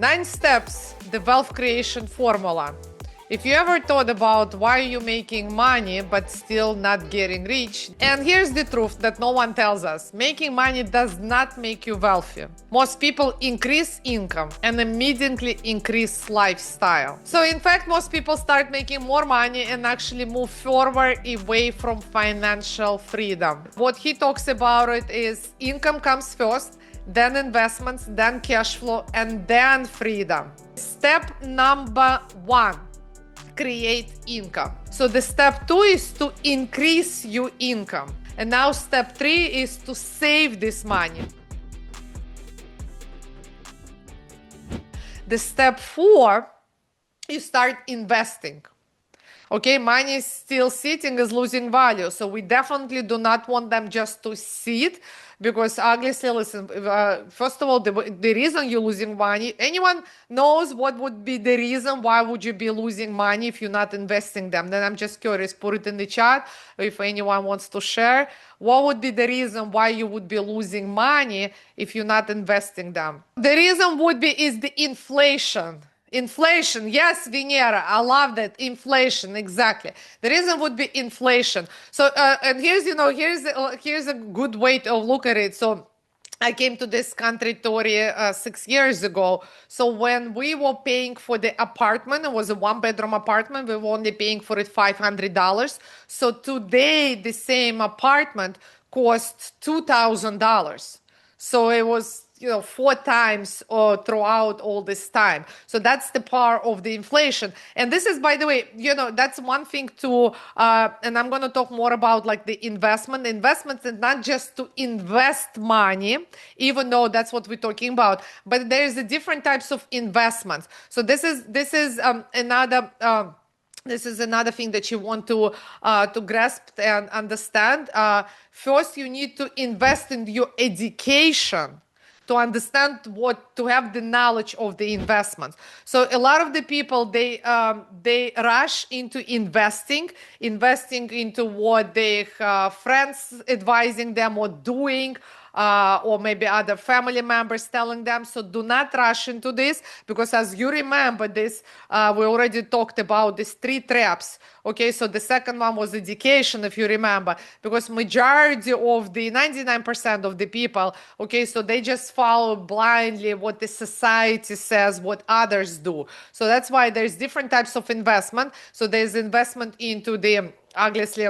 9 steps, the wealth creation formula. If you ever thought about why you're making money but still not getting rich, and here's the truth that no one tells us. Making money does not make you wealthy. Most people increase income and immediately increase lifestyle. So in fact, most people start making more money and actually move forward away from financial freedom. What he talks about it is income comes first, then investments, then cash flow, and then freedom. Step number 1. Create income. So the step 2 is to increase your income. And now step 3 is to save this money. The step 4, you start investing. Okay, money is still sitting, is losing value. So we definitely do not want them just to sit, because obviously, listen, first of all, the reason you're losing money, anyone knows what would be the reason why would you be losing money if you're not investing them? Then I'm just curious, put it in the chat if anyone wants to share. What would be the reason why you would be losing money if you're not investing them? The reason would be is the inflation. Inflation, yes, Venera, I love that. Inflation, exactly. The reason would be inflation. So, and here's a good way to look at it. So, I came to this country, Tori, 6 years ago. So when we were paying for the apartment, it was a 1-bedroom apartment. We were only paying for it $500. So today, the same apartment costs $2,000. So it was 4 times throughout all this time. So that's the power of the inflation. And this is, by the way, that's one thing to, and I'm going to talk more about like the investment. Investments is not just to invest money, even though that's what we're talking about, but there's a different types of investments. So this is another, this is another thing that you want to grasp and understand. First, you need to invest in your education to understand to have the knowledge of the investments. So a lot of the people, they rush into investing into what their friends advising them or doing, or maybe other family members telling them. So do not rush into this, because as you remember this, we already talked about these 3 traps. Okay, so the second one was education, if you remember, because majority of the 99% of the people, okay, so they just follow blindly what the society says, what others do. So that's why there's different types of investment. So there's investment into the, obviously,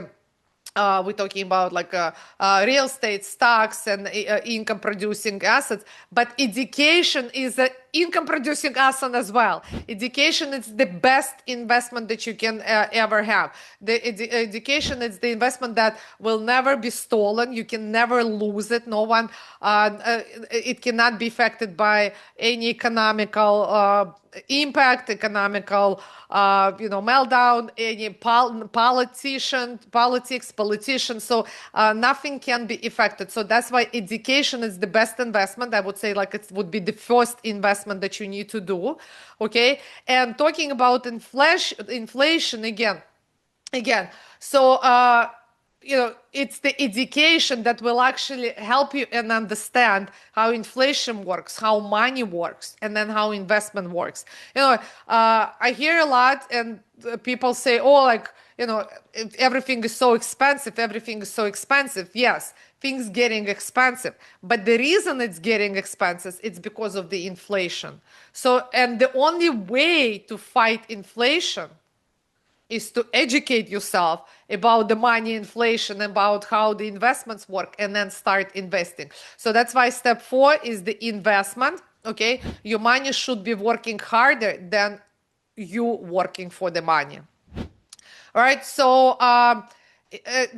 we're talking about like real estate, stocks, and income producing assets. But education is an income producing asset as well. Education is the best investment that you can ever have. The education is the investment that will never be stolen. You can never lose it. No one, it cannot be affected by any economical impact, economical meltdown, any politician. So nothing can be affected. So that's why education is the best investment. I would say like it would be the first investment that you need to do. Okay. And talking about inflation again. So, it's the education that will actually help you and understand how inflation works, how money works, and then how investment works. I hear a lot, and people say, everything is so expensive. Yes, things getting expensive. But the reason it's getting expensive, it's because of the inflation. So, and the only way to fight inflation is to educate yourself about the money inflation, about how the investments work, and then start investing. So that's why step 4 is the investment. Okay, your money should be working harder than you working for the money. All right, so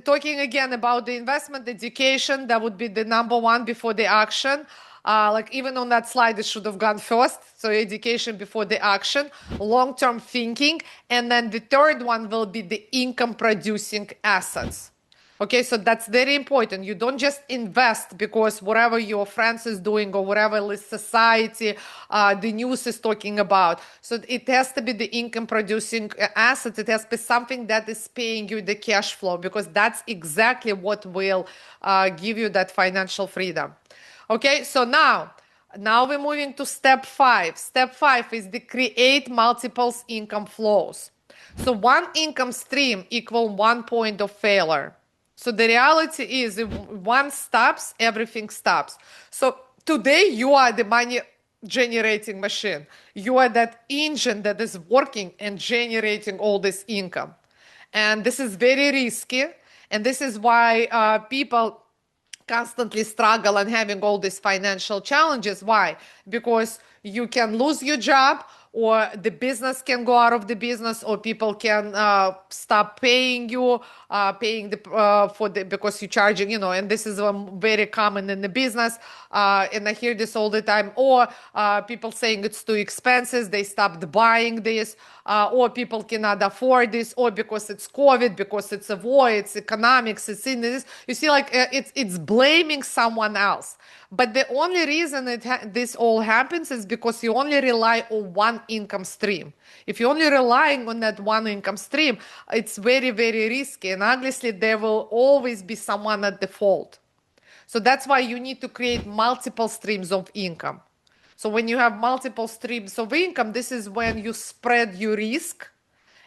talking again about the investment, education, that would be the number 1 before the action. Like even on that slide, it should have gone first. So education before the action, long-term thinking. And then the third one will be the income producing assets. Okay, so that's very important. You don't just invest because whatever your friends is doing or whatever the society, the news is talking about. So it has to be the income producing assets. It has to be something that is paying you the cash flow, because that's exactly what will give you that financial freedom. Okay, so now Now we're moving to step 5. Step 5 is the create multiples income flows. So one income stream equal 1 point of failure. So the reality is if one stops, everything stops. So today you are the money generating machine. You are that engine that is working and generating all this income. And this is very risky. And this is why people constantly struggle and having all these financial challenges. Why? Because you can lose your job, or the business can go out of the business, or people can stop paying you, paying the for the because you're charging, and this is very common in the business, and I hear this all the time. Or people saying it's too expensive, they stopped buying this, or people cannot afford this, or because it's COVID, because it's a war, it's economics, it's in this. You see, like it's blaming someone else. But the only reason this all happens is because you only rely on one income stream. If you're only relying on that one income stream, it's very, very risky. And obviously, there will always be someone at the fault. So that's why you need to create multiple streams of income. So when you have multiple streams of income, this is when you spread your risk.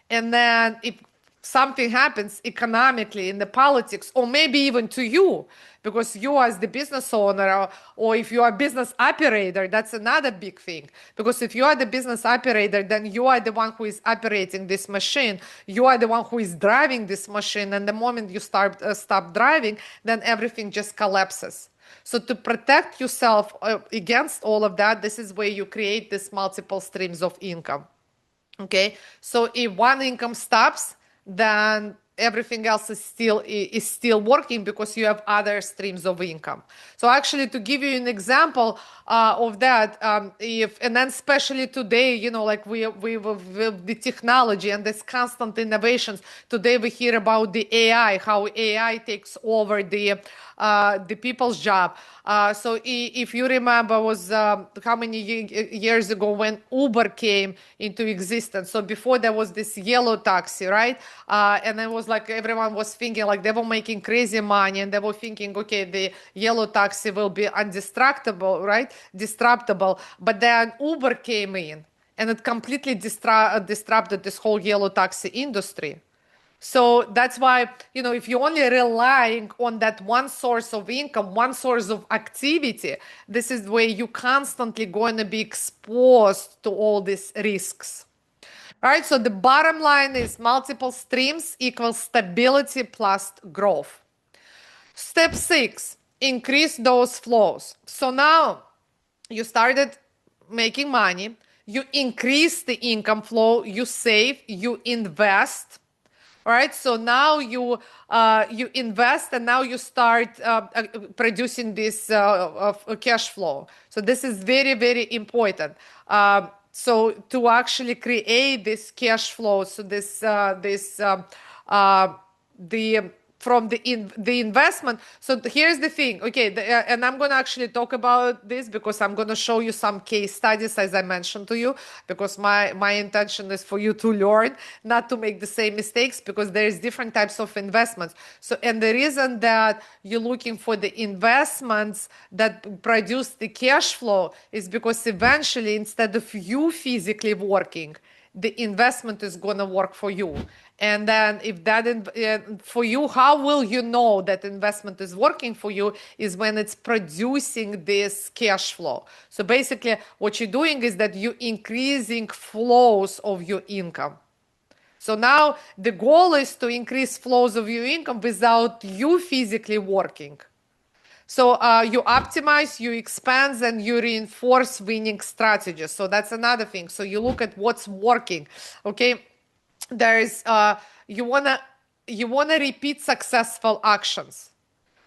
And then if something happens economically in the politics, or maybe even to you, because you as the business owner, or if you are a business operator, that's another big thing. Because if you are the business operator, then you are the one who is operating this machine. You are the one who is driving this machine. And the moment you stop driving, then everything just collapses. So to protect yourself against all of that, this is where you create these multiple streams of income. Okay, so if one income stops, then everything else is still working because you have other streams of income. So actually, to give you an example of that, and then especially today, like we with the technology and this constant innovations. Today we hear about the AI, how AI takes over the people's job. So if you remember, was how many years ago when Uber came into existence? So before there was this yellow taxi, right? And it was like everyone was thinking like they were making crazy money, and they were thinking, okay, the yellow taxi will be indestructible, right? Disruptible. But then Uber came in, and it completely disrupted this whole yellow taxi industry. So that's why, if you're only relying on that one source of income, one source of activity, this is where you constantly going to be exposed to all these risks. All right, so the bottom line is multiple streams equals stability plus growth. Step 6, increase those flows. So now you started making money, you increase the income flow, you save, you invest. All right, so now you invest, and now you start producing this cash flow. So this is very, very important. So to actually create this cash flow, so the from the investment. So here's the thing. Okay, and I'm going to actually talk about this because I'm going to show you some case studies, as I mentioned to you, because my intention is for you to learn, not to make the same mistakes, because there's different types of investments. So, and the reason that you're looking for the investments that produce the cash flow is because eventually, instead of you physically working, the investment is going to work for you. And then if that for you, how will you know that investment is working for you is when it's producing this cash flow. So basically what you're doing is that you're increasing flows of your income. So now the goal is to increase flows of your income without you physically working. So you optimize, you expand, and you reinforce winning strategies. So that's another thing. So you look at what's working. Okay, there's you wanna repeat successful actions.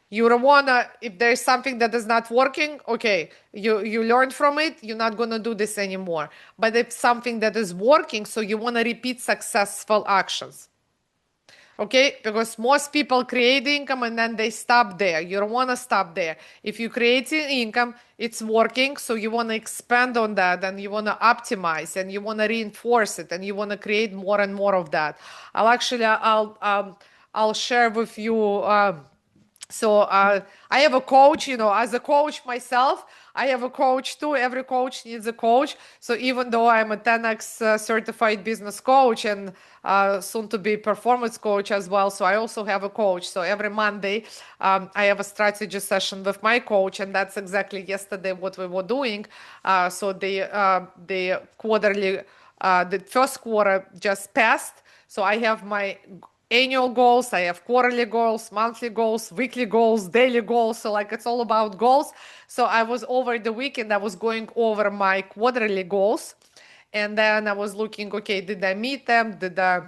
You don't wanna, if there's something that is not working, okay, you learn from it, you're not gonna do this anymore. But if something that is working, so you wanna repeat successful actions. Okay, because most people create income and then they stop there. You don't want to stop there. If you create income, it's working, so you want to expand on that, and you want to optimize, and you want to reinforce it, and you want to create more and more of that. I'll share with you. So I have a coach. As a coach myself, I have a coach too. Every coach needs a coach. So even though I'm a 10x certified business coach and soon to be performance coach as well, so I also have a coach. So every Monday, I have a strategy session with my coach, and that's exactly yesterday what we were doing. So the quarterly, the first quarter just passed. So I have my annual goals, I have quarterly goals, monthly goals, weekly goals, daily goals. So like it's all about goals. So I was over the weekend, I was going over my quarterly goals, and then I was looking, okay, did I meet them? Did I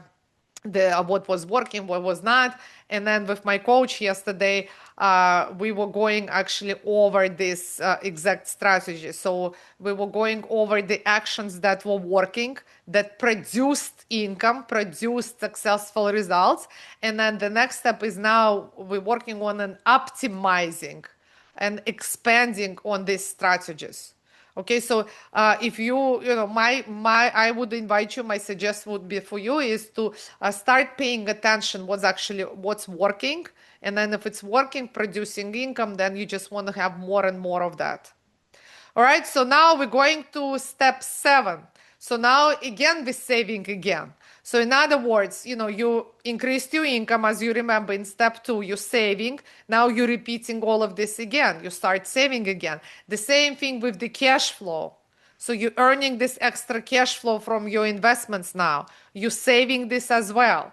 what was working, what was not. And then with my coach yesterday, we were going actually over this exact strategy. So we were going over the actions that were working, that produced income, produced successful results. And then the next step is now we're working on an optimizing and expanding on these strategies. Okay, so if you know, I would invite you, my suggestion would be for you is to start paying attention what's working. And then if it's working, producing income, then you just want to have more and more of that. All right, so now we're going to step 7. So now again, we're saving again. So in other words, you increased your income, as you remember in step 2, you're saving. Now you're repeating all of this again. You start saving again. The same thing with the cash flow. So you're earning this extra cash flow from your investments now. You're saving this as well.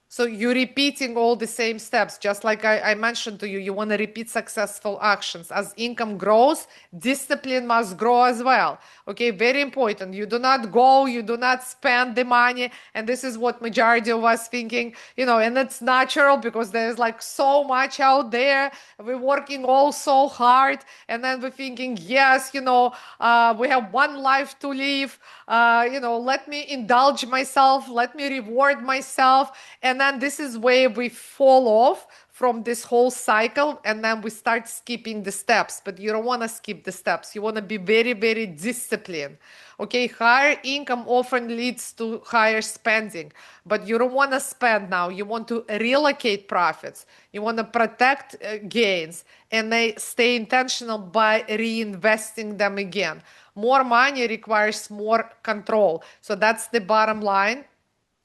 So you're repeating all the same steps, just like I mentioned to you. You want to repeat successful actions. As income grows, discipline must grow as well. Okay, very important. You do not go, you do not spend the money. And this is what majority of us thinking, and it's natural because there's like so much out there. We're working all so hard. And then we're thinking, yes, we have one life to live. Let me indulge myself, let me reward myself. And then this is where we fall off from this whole cycle, and then we start skipping the steps. But you don't want to skip the steps. You want to be very, very disciplined. Okay, higher income often leads to higher spending, but you don't want to spend now. You want to relocate profits. You want to protect gains, and they stay intentional by reinvesting them again. More money requires more control. So that's the bottom line,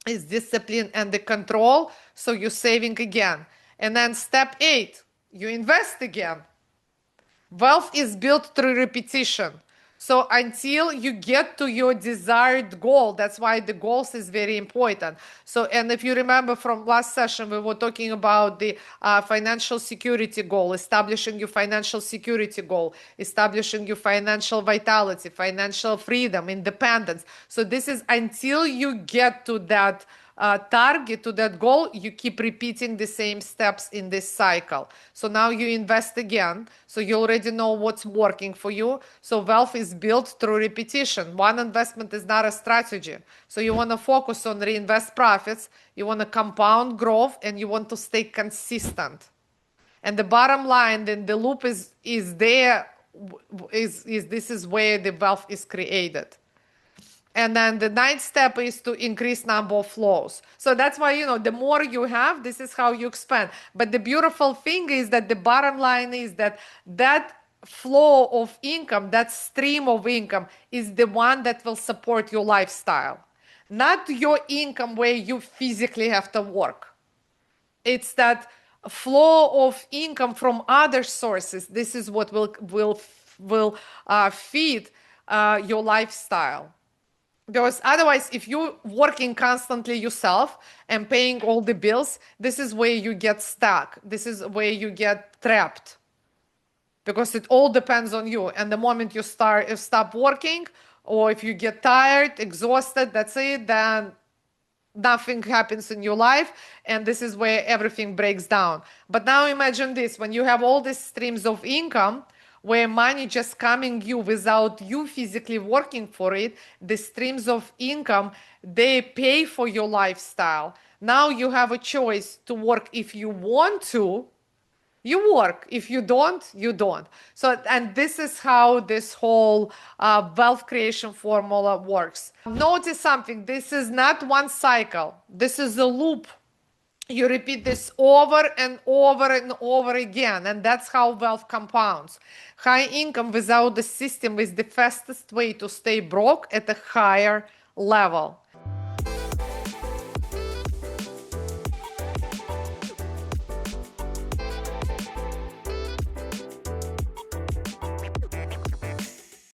is discipline and the control. So you're saving again. And then step 8, you invest again. Wealth is built through repetition. So until you get to your desired goal, that's why the goals is very important. So, and if you remember from last session, we were talking about the financial security goal, establishing your financial security goal, establishing your financial vitality, financial freedom, independence. So this is until you get to that target, to that goal, you keep repeating the same steps in this cycle. So now you invest again. So you already know what's working for you. So wealth is built through repetition. One investment is not a strategy. So you want to focus on reinvest profits. You want to compound growth, and you want to stay consistent. And the bottom line, then the loop is there. This is where the wealth is created. And then the 9th step is to increase number of flows. So that's why, the more you have, this is how you expand. But the beautiful thing is that the bottom line is that flow of income, that stream of income, is the one that will support your lifestyle. Not your income where you physically have to work. It's that flow of income from other sources. This is what will feed your lifestyle. Because otherwise, if you're working constantly yourself and paying all the bills, this is where you get stuck. This is where you get trapped. Because it all depends on you. And the moment you stop working, or if you get tired, exhausted, that's it, then nothing happens in your life, and this is where everything breaks down. But now imagine this, when you have all these streams of income, where money just coming you without you physically working for it, the streams of income, they pay for your lifestyle. Now you have a choice to work. If you want to, you work. If you don't, you don't. So, and this is how this whole wealth creation formula works. Notice something. This is not one cycle. This is a loop. You repeat this over and over and over again, and that's how wealth compounds. High income without the system is the fastest way to stay broke at a higher level.